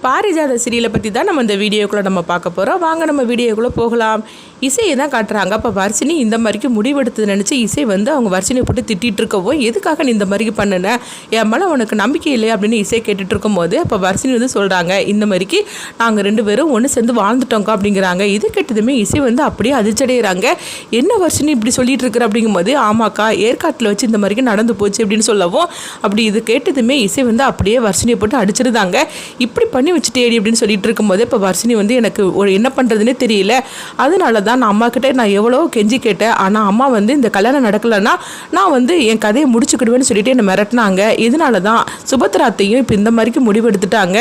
பாரிஜாத சீரியலை பற்றி தான் நம்ம இந்த வீடியோக்குள்ளே நம்ம பார்க்க போகிறோம். வாங்க நம்ம வீடியோக்குள்ளே போகலாம். இசையை தான் காட்டுறாங்க. அப்போ வர்ஷினி இந்த மாதிரிக்கு முடிவெடுத்து நினச்சி இசை வந்து அவங்க வர்ஷினியை போட்டு திட்டிகிட்டு இருக்கவும், எதுக்காக நீ இந்த மாதிரிக்கு பண்ணுன, என் மேலே உனக்கு நம்பிக்கை இல்லை அப்படின்னு இசை கேட்டுட்டு இருக்கும்போது அப்போ வர்ஷினி வந்து சொல்கிறாங்க, இந்த மாதிரிக்கு நாங்கள் 2 பேரும் ஒன்று சேர்ந்து வாழ்ந்துட்டோங்க அப்படிங்கிறாங்க. இது கேட்டதுமே இசை வந்து அப்படியே அதிர்ச்சடைகிறாங்க. என்ன வர்ஷினி இப்படி சொல்லிட்டு இருக்கிற அப்படிங்கும்போது, ஆமாக்கா ஏற்காட்டில் வச்சு இந்த மாதிரிக்கு நடந்து போச்சு அப்படின்னு சொல்லவும், அப்படி இது கேட்டதுமே இசை வந்து அப்படியே வர்ஷினியை போட்டு அடிச்சிருந்தாங்க. இப்படி பண்ணி வச்சுட்டேடி அப்படின்னு சொல்லிட்டு இருக்கும்போது இப்போ வர்ஷினி வந்து எனக்கு என்ன பண்ணுறதுன்னே தெரியல, அதனால தான் நான் அம்மா கிட்டே நான் எவ்வளோ கெஞ்சி கேட்டேன், ஆனால் அம்மா வந்து இந்த கல்யாணம் நடக்கலைன்னா நான் வந்து என் கதையை முடிச்சுக்கிடுவேன்னு சொல்லிட்டு என்னை மிரட்டினாங்க. இதனால தான் சுபத்ராத்தையும் இப்போ இந்த மாதிரிக்கு முடிவு எடுத்துட்டாங்க.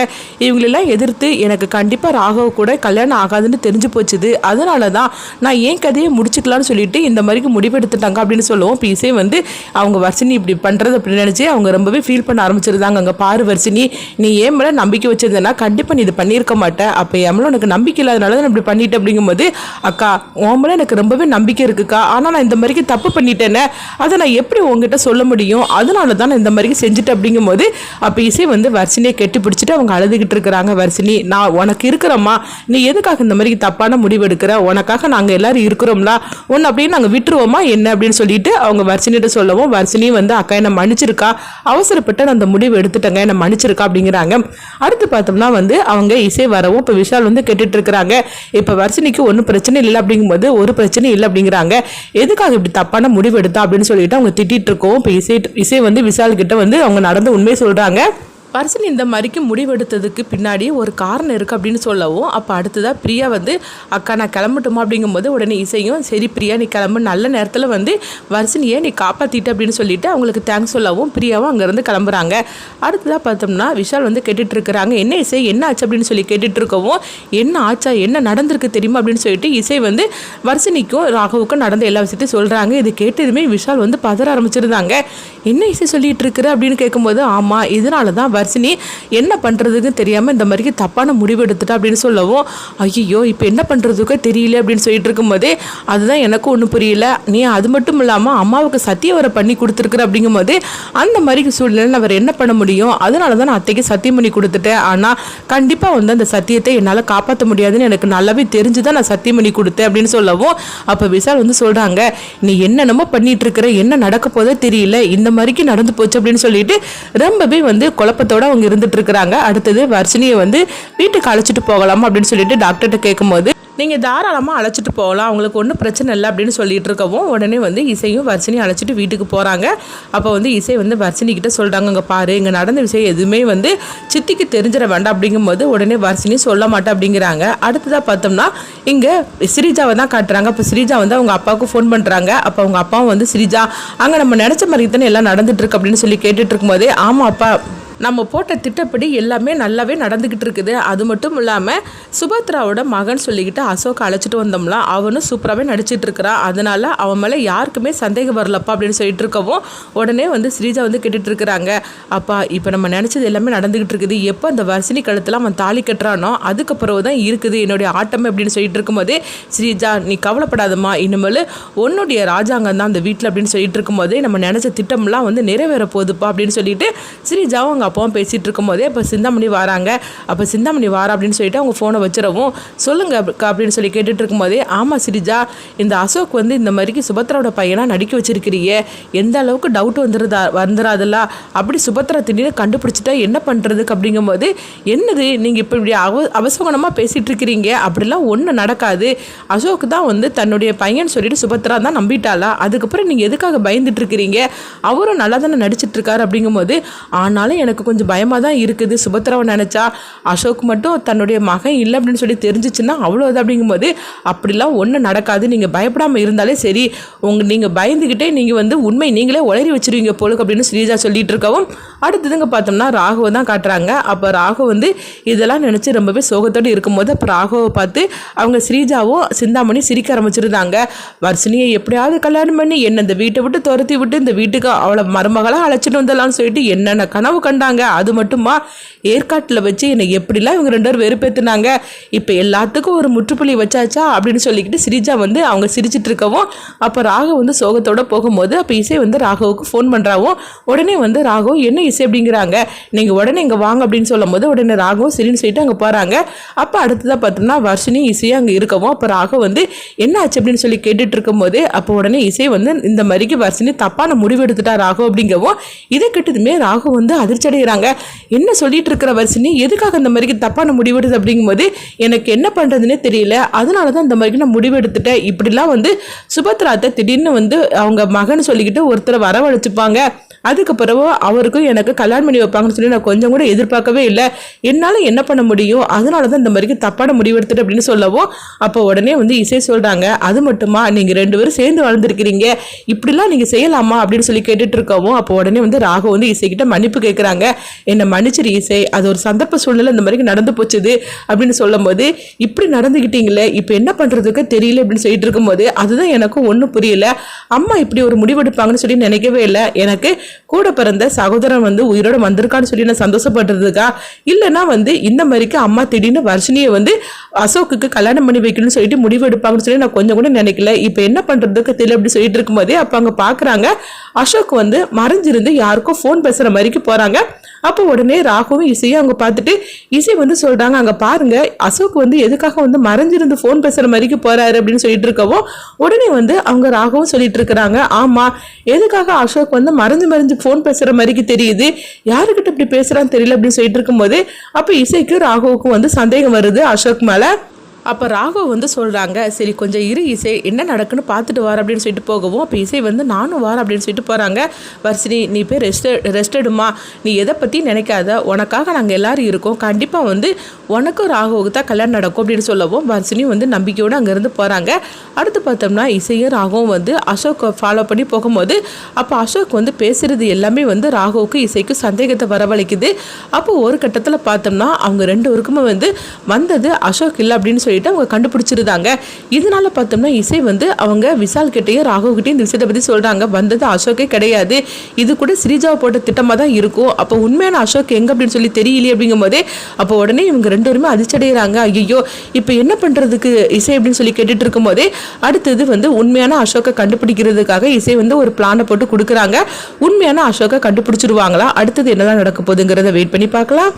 இவங்களெல்லாம் எதிர்த்து எனக்கு கண்டிப்பாக ராகவ கூட கல்யாணம் ஆகாதுன்னு தெரிஞ்சு போச்சுது, அதனால தான் நான் என் கதையை முடிச்சுக்கலான்னு சொல்லிட்டு இந்த மாதிரிக்கு முடிவு எடுத்துட்டாங்க அப்படின்னு சொல்லுவோம். இப்போ இசை வந்து அவங்க வர்ஷினி இப்படி பண்ணுறது அப்படின்னு நினச்சி அவங்க ரொம்பவே ஃபீல் பண்ண ஆரம்பிச்சிருந்தாங்க. அங்கே பாரு வர்ஷினி, நீ ஏன் மேலே நம்பிக்கை வச்சிருந்தேன்னா கண்டிப்பாக நீ இது பண்ணியிருக்க மாட்டேன், அப்போ என் மேலே உனக்கு நம்பிக்கை இல்லாதனால தான் இப்படி பண்ணிட்டு அப்படிங்கும்போது, அக்கா உன் மேலே எனக்கு ரொம்பவே நம்பிக்கை இருக்குக்கா, ஆனால் நான் இந்த மாதிரிக்கு தப்பு பண்ணிட்டேனே, அதை நான் எப்படி உங்ககிட்ட சொல்ல முடியும், அதனால தான் நான் இந்த மாதிரிக்கு செஞ்சுட்டேன் அப்படிங்கும்போது அப்போ இசை வந்து வர்ஷினியை கெட்டி பிடிச்சிட்டு அவங்க அழுதுகிட்டு இருக்கிறாங்க. வர்ஷினி, நான் உனக்கு இருக்கிறோம்மா, நீ எதுக்காக இந்த மாதிரி தப்பான முடிவு எடுக்கிற, உனக்காக நாங்கள் எல்லாரும் இருக்கிறோம்ல, ஒன்று அப்படின்னு நாங்கள் விட்டுருவோமா என்ன அப்படின்னு சொல்லிட்டு அவங்க வர்ஷினிட்ட சொல்லவும், வர்ஷினி வந்து அக்கா என்னை மன்னிச்சிருக்கா, அவசரப்பட்டு நான் அந்த முடிவு எடுத்துட்டேங்க, என்னை மன்னிச்சிருக்கா அப்படிங்கிறாங்க. அடுத்து பார்த்தோம்னா வந்து அவங்க இசை வரவும் இப்போ விஷால் வந்து கேட்டுட்டு இருக்கிறாங்க. இப்போ வர்ஷினிக்கு ஒன்றும் பிரச்சனை இல்லை அப்படிங்கும்போது, ஒரு பிரச்சனை இல்லை அப்படிங்கிறாங்க. எதுக்காக இப்படி தப்பான முடிவு எடுத்தா அப்படின்னு சொல்லிட்டு அவங்க திட்டிட்டு இருக்கோம். இப்போ இசை வந்து விஷால் கிட்ட வந்து அவங்க நடந்த உண்மையை சொல்றாங்க. வர்ஷினி இந்த மாதிரிக்கு முடிவெடுத்ததுக்கு பின்னாடி ஒரு காரணம் இருக்குது அப்படின்னு சொல்லவும், அப்போ அடுத்ததாக பிரியா வந்து அக்கா நான் கிளம்பட்டுமா அப்படிங்கும்போது உடனே இசையும் சரி பிரியா நீ கிளம்பு, நல்ல நேரத்தில் வந்து வர்ஷினியை நீ காப்பாற்றிட்டு அப்படின்னு சொல்லிட்டு அவங்களுக்கு தேங்க்ஸ் சொல்லவும் பிரியாவும் அங்கேருந்து கிளம்புறாங்க. அடுத்ததாக பார்த்தோம்னா விஷால் வந்து கேட்டுட்டு இருக்கிறாங்க, என்ன இசை என்ன ஆச்சு அப்படின்னு சொல்லி கேட்டுட்டு இருக்கவும், என்ன ஆச்சா என்ன நடந்திருக்கு தெரியுமா அப்படின்னு சொல்லிட்டு இசை வந்து வர்ஷினிக்கும் ராகவுக்கும் நடந்த எல்லா விஷயத்தையும் சொல்கிறாங்க. இது கேட்டதுமே விஷால் வந்து பதற ஆரம்பிச்சிருந்தாங்க. என்ன இசை சொல்லிட்டு இருக்கிற அப்படின்னு கேட்கும்போது, ஆமாம் இதனால தான் வர்ஷினி என்ன பண்ணுறதுக்கு தெரியாமல் இந்த மாதிரி தப்பான முடிவு எடுத்துட்டா அப்படின்னு சொல்லவும், ஐயோ இப்போ என்ன பண்ணுறதுக்கோ தெரியல அப்படின்னு சொல்லிட்டு இருக்கும்போதே, அதுதான் எனக்கும் ஒன்றும் புரியல, நீ அது மட்டும் இல்லாமல் அம்மாவுக்கு சத்தியம் வர பண்ணி கொடுத்துருக்குற அப்படிங்கும்போது அந்த மாதிரி சூழ்நிலை நான் வேறு என்ன பண்ண முடியும், அதனால தான் நான் அத்தைக்கு சத்தியம் பண்ணி கொடுத்துட்டேன், ஆனால் கண்டிப்பாக வந்து அந்த சத்தியத்தை என்னால் காப்பாற்ற முடியாதுன்னு எனக்கு நல்லாவே தெரிஞ்சு தான் நான் சத்தியம் பண்ணி கொடுத்தேன் அப்படின்னு சொல்லவும், அப்போ விஷால் வந்து சொல்கிறாங்க, நீ என்னென்னமோ பண்ணிட்டு இருக்கிற, என்ன நடக்க போதோ தெரியல, இந்த மாதிரிக்கு நடந்து போச்சு அப்படின்னு சொல்லிட்டு ரொம்பவே வந்து குழப்பத்தோட அவங்க இருந்துட்டு இருக்கிறாங்க. அடுத்தது வர்ஷினியை வந்து வீட்டுக்கு அழைச்சிட்டு போகலாமா அப்படின்னு சொல்லிட்டு டாக்டர்கிட்ட கேட்கும்போது, நீங்கள் தாராளமாக அழைச்சிட்டு போகலாம், அவங்களுக்கு ஒன்றும் பிரச்சனை இல்லை அப்படின்னு சொல்லிட்டு இருக்கவும், உடனே வந்து இசையும் வர்ஷினியும் அழைச்சிட்டு வீட்டுக்கு போகிறாங்க. அப்போ வந்து இசை வந்து வர்ஷினிக்கிட்ட சொல்கிறாங்க, இங்கே பாரு இங்கே நடந்த விஷயம் எதுவுமே வந்து சித்திக்கு தெரிஞ்சிட வேண்டாம் அப்படிங்கும்போது உடனே வர்ஷினி சொல்ல மாட்டேன் அப்படிங்கிறாங்க. அடுத்ததாக பார்த்தோம்னா இங்கே ஸ்ரீஜாவை தான் காட்டுறாங்க. அப்போ ஸ்ரீஜா வந்து அவங்க அப்பாவுக்கு ஃபோன் பண்ணுறாங்க. அப்போ அவங்க அப்பாவும் வந்து ஸ்ரீஜா அங்கே நம்ம நினச்ச மாதிரி தானே எல்லாம் நடந்துட்டு இருக்கு அப்படின்னு சொல்லி கேட்டுட்டு இருக்கும்போதே, ஆமாம் அப்பா நம்ம போட்ட திட்டப்படி எல்லாமே நல்லாவே நடந்துக்கிட்டு இருக்குது, அது மட்டும் இல்லாமல் சுபத்ராவோட மகன் சொல்லிக்கிட்டு அசோக் அழைச்சிட்டு வந்தோம்ல, அவனும் சூப்பராகவே நடிச்சிட்டு இருக்கிறான், அதனால் அவன் மேலே யாருக்குமே சந்தேகம் வரலப்பா அப்படின்னு சொல்லிட்டு இருக்கவும், உடனே வந்து ஸ்ரீஜா வந்து கேட்டுட்டு இருக்கிறாங்க, அப்பா இப்போ நம்ம நினச்சது எல்லாமே நடந்துக்கிட்டு இருக்குது, எப்போ அந்த வர்ஷினி கழுத்தில் அவன் தாலி கட்டுறானோ அதுக்கப்புறம் தான் இருக்குது என்னுடைய ஆட்டம் அப்படின்னு சொல்லிட்டு இருக்கும்போதே, ஸ்ரீஜா நீ கவலைப்படாதம்மா, இனிமேல் உன்னுடைய ராஜாங்கம் தான் அந்த வீட்டில் அப்படின்னு சொல்லிட்டு இருக்கும்போதே நம்ம நினச்ச திட்டம்லாம் வந்து நிறைவேற போகுதுப்பா அப்படின்னு சொல்லிட்டு ஸ்ரீஜாவும் அவங்க அப்பாவும் பேசிகிட்டு இருக்கும்போதே இப்போ சிந்தாமணி வராங்க. அப்போ சிந்தாமணி வாரா அப்படின்னு சொல்லிட்டு அவங்க ஃபோனை வச்சிடவும், சொல்லுங்க அப்படின்னு சொல்லி கேட்டுட்டு இருக்கும்போதே, ஆமாம் ஸ்ரீஜா இந்த அசோக் வந்து இந்த மாதிரிக்கு சுபத்ராவோட பையனாக நடிக்க வச்சிருக்கிறியே, எந்த அளவுக்கு டவுட் வந்துடாதுல்ல, அப்படி சுபத்ரா திடீர்னு கண்டுபிடிச்சிட்டா என்ன பண்ணுறதுக்கு அப்படிங்கும்போது, என்னது நீங்கள் இப்போ இப்படி அவசகுணமாக பேசிகிட்டு இருக்கிறீங்க, அப்படிலாம் ஒன்றும் நடக்காது, அசோக் தான் வந்து தன்னுடைய பையன் சொல்லிட்டு சுபத்ரா தான் நம்பிட்டாளா, அதுக்கப்புறம் நீங்கள் எதுக்காக பயந்துட்டு இருக்கிறீங்க, அவரும் நல்லா தானே நடிச்சிட்டு இருக்காரு அப்படிங்கும்போது, ஆனாலும் எனக்கு கொஞ்சம் பயமாக தான் இருக்குது, சுபத்ராவை நினச்சா அசோக் மட்டும் தன்னுடைய மகன் இல்லை அப்படின்னு சொல்லி தெரிஞ்சிச்சுன்னா அவ்வளோது அப்படிங்கும்போது, அப்படிலாம் ஒன்றும் நடக்காது, நீங்கள் பயப்படாமல் இருந்தாலே சரி, நீங்கள் பயந்துக்கிட்டே நீங்கள் வந்து உண்மை நீங்களே உளறி வச்சிருவீங்க போலுக்கு அப்படின்னு ஸ்ரீஜா சொல்லிட்டு இருக்கவும், அடுத்ததுங்க பார்த்தோம்னா ராகவை தான் காட்டுறாங்க. அப்போ ராகவ் வந்து இதெல்லாம் நினச்சி ரொம்பவே சோகத்தோடு இருக்கும்போது அப்போ ராகவை பார்த்து அவங்க ஸ்ரீஜாவும் சிந்தாமணி சிரிக்க ஆரம்பிச்சிருந்தாங்க. வர்ஷினியை எப்படியாவது கல்யாணம் பண்ணி என்ன இந்த வீட்டை விட்டு துரத்தி விட்டு இந்த வீட்டுக்கு அவளை மருமகளாக அழைச்சிட்டு வந்தலான்னு சொல்லிட்டு என்னென்ன கனவு கண்டாங்க சொன்னாங்க. அது மட்டுமா ஏற்காட்டில் வச்சு என்னை எப்படிலாம் இவங்க 2 பேரும் வெறுப்பேற்றுனாங்க. இப்போ எல்லாத்துக்கும் ஒரு முற்றுப்புள்ளி வச்சாச்சா அப்படின்னு சொல்லிக்கிட்டு ஸ்ரீஜா வந்து அவங்க சிரிச்சிட்டு இருக்கவும் அப்போ ராகவ் வந்து சோகத்தோட போகும்போது அப்போ இசை வந்து ராகவுக்கு ஃபோன் பண்ணுறாவும் உடனே வந்து ராகவ் என்ன இசை அப்படிங்கிறாங்க, நீங்கள் உடனே இங்கே வாங்க அப்படின்னு சொல்லும் போது உடனே ராகவும் சரின்னு சொல்லிட்டு அங்கே போகிறாங்க. அப்போ அடுத்ததாக பார்த்தோம்னா வர்ஷினி இசையும் அங்கே இருக்கவும் அப்போ ராகவ் வந்து என்ன ஆச்சு அப்படின்னு சொல்லி கேட்டுட்டு இருக்கும்போது அப்போ உடனே இசை வந்து இந்த மாதிரிக்கு வர்ஷினி தப்பான முடிவு எடுத்துட்டா ராகவ் அப்படிங்கவும் இதை கேட்டதுமே ராகவ் வந்து அதிர்ச்சி அடைகிறாங்க. என்ன சொல்லிட்டு இருக்கிற வர்ஷினி, எதுக்காக இந்த மாதிரிக்கு தப்பான முடிவெடுது அப்படிங்கும்போது எனக்கு என்ன பண்ணுறதுன்னே தெரியல, அதனால தான் இந்த மாதிரிக்கு நான் முடிவெடுத்துட்டேன். இப்படிலாம் வந்து சுபத்ராத்தை திடீர்னு வந்து அவங்க மகன் சொல்லிக்கிட்டு ஒருத்தரை வரவழைச்சுப்பாங்க, அதுக்கு பிறகு அவருக்கும் எனக்கு கல்யாணம் பண்ணி வைப்பாங்கன்னு சொல்லி நான் கொஞ்சம் கூட எதிர்பார்க்கவே இல்லை. என்னால் என்ன பண்ண முடியும், அதனால தான் இந்த மாதிரிக்கு தப்பான முடிவெடுத்துட்டு அப்படின்னு சொல்லவும் அப்போ உடனே வந்து இசை சொல்கிறாங்க, அது மட்டுமா நீங்கள் 2 பேரும் சேர்ந்து வாழ்ந்துருக்கிறீங்க, இப்படிலாம் நீங்கள் செய்யலாமா அப்படின்னு சொல்லி கேட்டுட்டு இருக்கவும் அப்போ உடனே வந்து ராகவ் வந்து இசைக்கிட்ட மன்னிப்பு கேட்குறாங்க. என்னை மன்னிச்சிரு இசை, அது ஒரு சந்தர்ப்ப சூழ்நிலை இந்த மாதிரி நடந்து போச்சுது அப்படின்னு சொல்லும் போது இப்படி நடந்துக்கிட்டீங்களே இப்போ என்ன பண்ணுறதுக்கு தெரியல அப்படின்னு சொல்லிட்டு இருக்கும்போது அதுதான் எனக்கும் ஒன்றும் புரியல, அம்மா இப்படி ஒரு முடிவெடுப்பாங்கன்னு சொல்லி நினைக்கவே இல்லை. எனக்கு கூட பிறந்த சகோதரன் வந்து உயிரோட வந்திருக்கான்னு சொல்லி நான் சந்தோஷப்படுறதுக்கா, இல்லைன்னா வந்து இந்த மாதிரிக்கு அம்மா திடீர்னு வர்ஷினியை வந்து அசோக்குக்கு கல்யாணம் பண்ணி வைக்கணும்னு சொல்லிட்டு முடிவு எடுப்பாங்கன்னு சொல்லி நான் கொஞ்சம் கூட நினைக்கல. இப்போ என்ன பண்றதுக்கு தெரியல அப்படி சொல்லிட்டு இருக்கும்போதே அப்போ அங்கே பார்க்குறாங்க அசோக் வந்து மறைஞ்சிருந்து யாருக்கும் ஃபோன் பேசுகிற மாதிரிக்கு போகிறாங்க. அப்போ உடனே ராகவும் இசையும் அவங்க பார்த்துட்டு இசை வந்து சொல்கிறாங்க, அங்கே பாருங்க அசோக் வந்து எதுக்காக வந்து மறைஞ்சிருந்து ஃபோன் பேசுகிற மாதிரிக்கு போகிறாரு அப்படின்னு சொல்லிட்டு இருக்கவும் உடனே வந்து அவங்க ராகவும் சொல்லிட்டு இருக்கிறாங்க, ஆமாம் எதுக்காக அசோக் வந்து மறைஞ்சு ஃபோன் பேசுகிற மாதிரிக்கு தெரியுது, யாருக்கிட்ட இப்படி பேசுகிறான்னு தெரியல அப்படின்னு சொல்லிட்டு இருக்கும்போது அப்போ இசைக்கு ராகவுக்கும் வந்து சந்தேகம் வருது அசோக் மேலே. அப்போ ராகவ் வந்து சொல்கிறாங்க, சரி கொஞ்சம் இரு இசை, என்ன நடக்குன்னு பார்த்துட்டு வர அப்படின்னு சொல்லிட்டு போகவும் அப்போ இசை வந்து நானும் வரேன் அப்படின்னு சொல்லிட்டு போகிறாங்க. வர்ஷினி நீ போய் ரெஸ்ட் எடுமா, நீ எதை பற்றி நினைக்காத, உனக்காக நாங்கள் எல்லோரும் இருக்கோம், கண்டிப்பாக வந்து உனக்கும் ராகவுக்கு தான் கல்யாணம் நடக்கும் அப்படின்னு சொல்லவும் வர்ஷினி வந்து நம்பிக்கையோடு அங்கேருந்து போகிறாங்க. அடுத்து பார்த்தோம்னா இசையும் ராகவும் வந்து அசோக்கை ஃபாலோ பண்ணி போகும்போது அப்போ அசோக் வந்து பேசுகிறது எல்லாமே வந்து ராகவுக்கு இசைக்கு சந்தேகத்தை வரவழைக்குது. அப்போ ஒரு கட்டத்தில் பார்த்தோம்னா அவங்க 2 பேருக்குமே வந்து வந்தது அசோக் இல்லை அப்படின்னு சொல்லி அவங்க கண்டுபிடிச்சிருந்தாங்க. இதனால பார்த்தோம்னா இசை வந்து அவங்க விஷால் கிட்டையும் ராகவ் கிட்டையும் இந்த விஷயத்தை பற்றி சொல்றாங்க, வந்தது அசோக்கே கிடையாது, இது கூட ஸ்ரீஜாவை போட்ட திட்டமாக தான் இருக்கும், அப்போ உண்மையான அசோக் எங்க அப்படின்னு சொல்லி தெரியலையே அப்படிங்கும் போதே அப்போ உடனே இவங்க 2 பேருமே அதிர்ச்சடைகிறாங்க. ஐயோ இப்போ என்ன பண்றதுக்கு இசை அப்படின்னு சொல்லி கேட்டுட்டு இருக்கும் போதே அடுத்தது வந்து உண்மையான அசோக்கை கண்டுபிடிக்கிறதுக்காக இசை வந்து ஒரு பிளானை போட்டு கொடுக்குறாங்க. உண்மையான அசோக்கை கண்டுபிடிச்சிருவாங்களா, அடுத்தது என்னதான் நடக்க போகுதுங்கிறத வெயிட் பண்ணி பார்க்கலாம்.